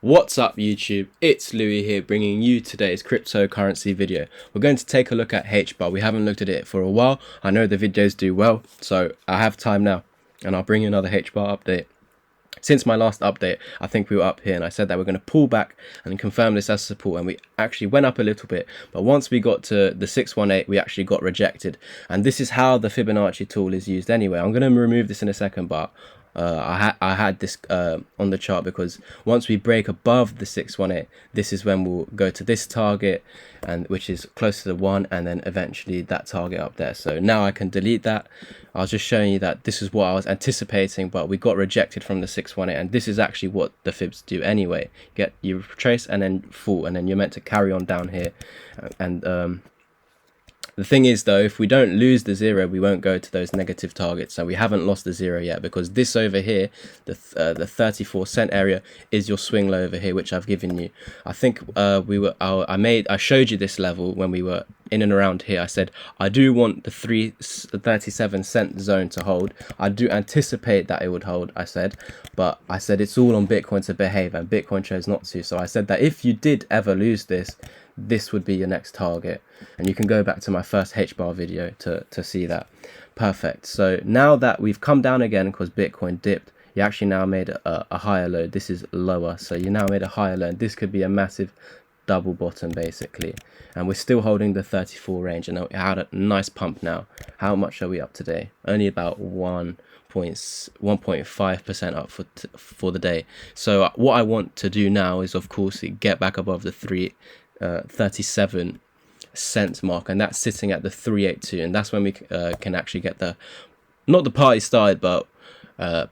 What's up YouTube, it's Louis here bringing you today's cryptocurrency video. We're going to take a look at Hbar. We haven't looked at it for a while. I know the videos do well, so I have time now and I'll bring you another Hbar update. Since my last update, I think we were up here and I said that we're going to pull back and confirm this as support, and we actually went up a little bit, but once we got to the 618 we actually got rejected, and this is how the Fibonacci tool is used anyway. I'm going to remove this in a second, but I had this on the chart because once we break above the 618, this is when we'll go to this target, and which is close to the 1, and then eventually that target up there. So now I can delete that. I was just showing you that this is what I was anticipating, but we got rejected from the 618, and this is actually what the fibs do anyway. You retrace and then fall, and then you're meant to carry on down here, and the thing is though, if we don't lose the 0, we won't go to those negative targets. So we haven't lost the 0 yet, because this over here, the 34-cent area, is your swing low over here, which I've given you. I think I showed you this level when we were in and around here. I said I do want the 37-cent zone to hold. I do anticipate that it would hold, I said, but I said it's all on Bitcoin to behave, and Bitcoin chose not to. So I said that if you did ever lose this, this would be your next target, and you can go back to my first Hbar video to see that. Perfect. So now that we've come down again because Bitcoin dipped, you actually now made a higher low. This is lower, so you now made a higher low, and this could be a massive double bottom basically, and we're still holding the 34 range, and we had a nice pump. Now how much are we up today? Only about 1.5% up for the day. So what I want to do now is, of course, get back above the 37 cent mark, and that's sitting at the 382, and that's when we can actually get the, not the party started, but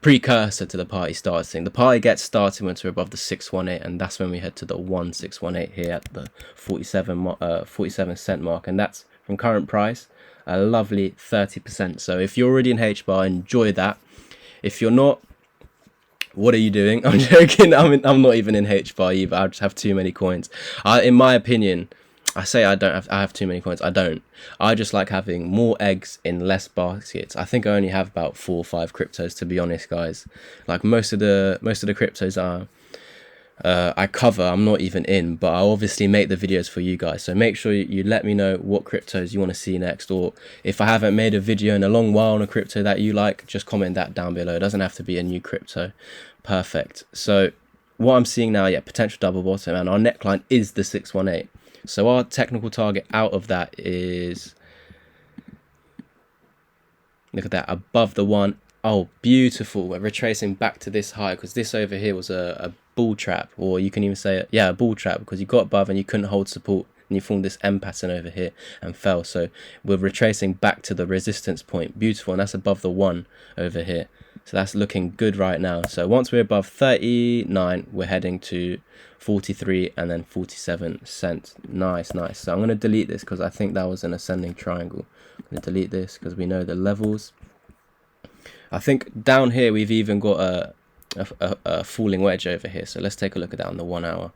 precursor to the party starting. The party gets started once we're above the 618, and that's when we head to the 1618 here at the 47 cent mark, and that's from current price a lovely 30%. So if you're already in Hbar, enjoy that. If you're not, what are you doing? I'm joking. I'm not even in Hbar either. I just have too many coins. In my opinion, I say I have too many coins. I don't. I just like having more eggs in less baskets. I think I only have about 4 or 5 cryptos, to be honest, guys. Like most of the cryptos I cover, I'm not even in, but I obviously make the videos for you guys. So make sure you let me know what cryptos you want to see next, or if I haven't made a video in a long while on a crypto that you like, just comment that down below. It doesn't have to be a new crypto. Perfect. So what I'm seeing now, yeah, potential double bottom, and our neckline is the 618. So our technical target out of that is, look at that, above the 1. Oh, beautiful. We're retracing back to this high, because this over here was a bull trap, or you can even say, yeah, a bull trap, because you got above and you couldn't hold support, and you formed this M pattern over here and fell. So we're retracing back to the resistance point. Beautiful. And that's above the 1 over here. So that's looking good right now. So once we're above 39, we're heading to 43 and then 47 cents. Nice. So I'm going to delete this because I think that was an ascending triangle. I'm going to delete this because we know the levels. I think down here we've even got a falling wedge over here. So let's take a look at that on the 1 hour.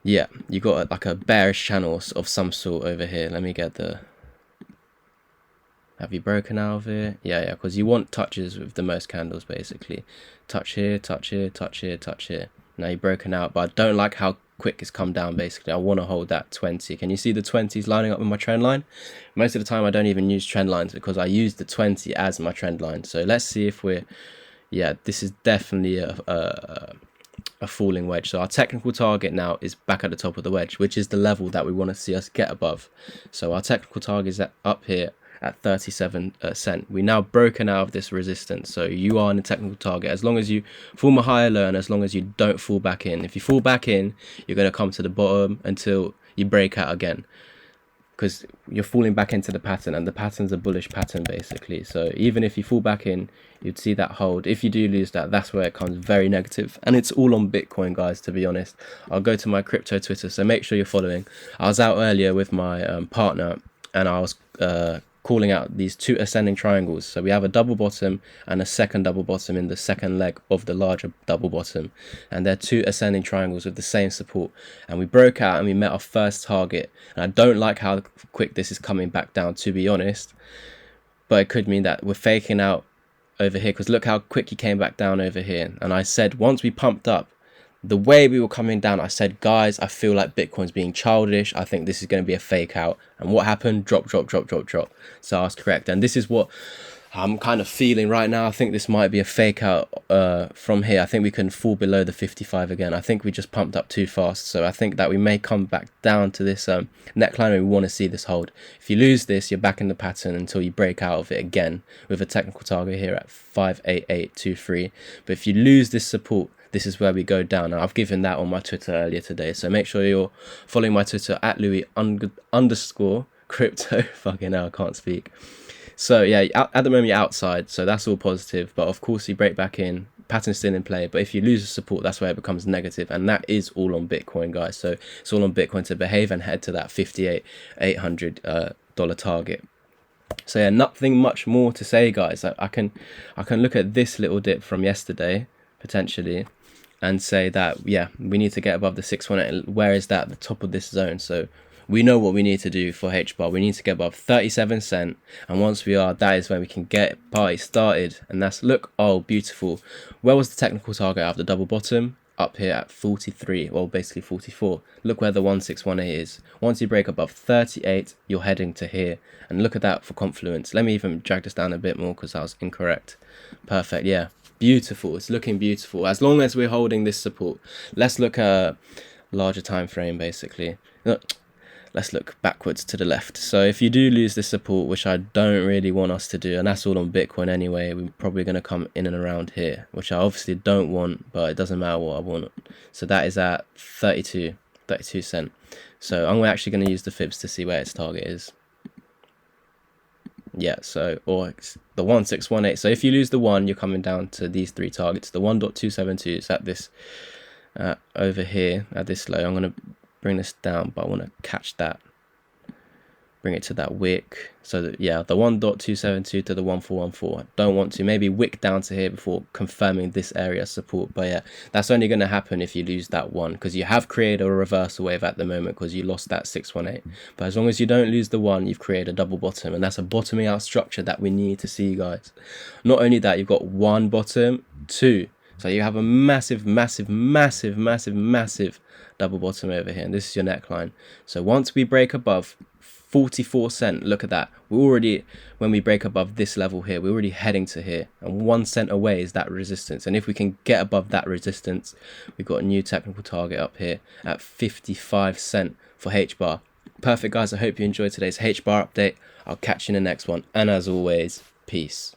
Yeah, you got like a bearish channel of some sort over here. Let me get the... Have you broken out of here? Yeah, because you want touches with the most candles basically. Touch here, touch here, touch here, touch here. Now you're broken out, but I don't like how quick it's come down basically. I want to hold that 20. Can you see the 20s lining up with my trend line? Most of the time I don't even use trend lines because I use the 20 as my trend line. So let's see if we're... Yeah, this is definitely a falling wedge. So our technical target now is back at the top of the wedge, which is the level that we want to see us get above. So our technical target is up here at 37 cent. We now broken out of this resistance, so you are in the technical target as long as you form a higher low, and as long as you don't fall back in. If you fall back in, you're going to come to the bottom until you break out again, because you're falling back into the pattern, and the pattern's a bullish pattern basically. So even if you fall back in, you'd see that hold. If you do lose that, that's where it comes very negative, and it's all on Bitcoin, guys, to be honest. I'll go to my crypto Twitter, so make sure you're following. I was out earlier with my partner, and I was calling out these 2 ascending triangles. So we have a double bottom and a second double bottom in the second leg of the larger double bottom, and they're 2 ascending triangles with the same support, and we broke out and we met our first target. And I don't like how quick this is coming back down, to be honest, but it could mean that we're faking out over here, because look how quick he came back down over here. And I said once we pumped up, the way we were coming down, I said, guys, I feel like Bitcoin's being childish. I think this is going to be a fake out. And what happened? Drop, drop, drop, drop, drop. So I was correct. And this is what I'm kind of feeling right now. I think this might be a fake out from here. I think we can fall below the 55 again. I think we just pumped up too fast. So I think that we may come back down to this neckline, and we want to see this hold. If you lose this, you're back in the pattern until you break out of it again with a technical target here at 58823. But if you lose this support, this is where we go down. Now, I've given that on my Twitter earlier today. So make sure you're following my Twitter at Louis_crypto. Fucking hell, I can't speak. So yeah, at the moment you're outside, so that's all positive. But of course you break back in, pattern's still in play. But if you lose the support, that's where it becomes negative, and that is all on Bitcoin, guys. So it's all on Bitcoin to behave and head to that $58,800 target. So yeah, nothing much more to say, guys. I can look at this little dip from yesterday potentially and say that yeah, we need to get above the 618. Where is that? The top of this zone. So we know what we need to do for Hbar. We need to get above 37 cent, and once we are, that is when we can get party started. And that's, look, oh beautiful. Where was the technical target after double bottom? Up here at 43, well basically 44. Look where the 1618 is. Once you break above 38, you're heading to here, and look at that for confluence. Let me even drag this down a bit more because I was incorrect. Perfect, yeah, beautiful. It's looking beautiful as long as we're holding this support. Let's look at a larger time frame basically. Let's look backwards to the left. So if you do lose this support, which I don't really want us to do, and that's all on Bitcoin anyway, we're probably going to come in and around here, which I obviously don't want, but it doesn't matter what I want. So that is at 32 cent. So I'm actually going to use the fibs to see where its target is. Yeah, so, or the 1618. So if you lose the 1, you're coming down to these 3 targets. The 1.272 is at this, over here, at this low. I'm going to bring this down, but I want to catch that, bring it to that wick. So that, yeah, the 1.272 to the 1414. I don't want to, maybe wick down to here before confirming this area support. But yeah, that's only going to happen if you lose that 1, because you have created a reversal wave at the moment because you lost that 618. But as long as you don't lose the 1, you've created a double bottom, and that's a bottoming out structure that we need to see, guys. Not only that, you've got 1 bottom, 2. So you have a massive double bottom over here, and this is your neckline. So once we break above 44 cent, look at that, we're already, when we break above this level here, we're already heading to here, and 1 cent away is that resistance. And if we can get above that resistance, we've got a new technical target up here at 55 cent for Hbar. Perfect, guys. I hope you enjoyed today's Hbar update. I'll catch you in the next one, and as always, peace.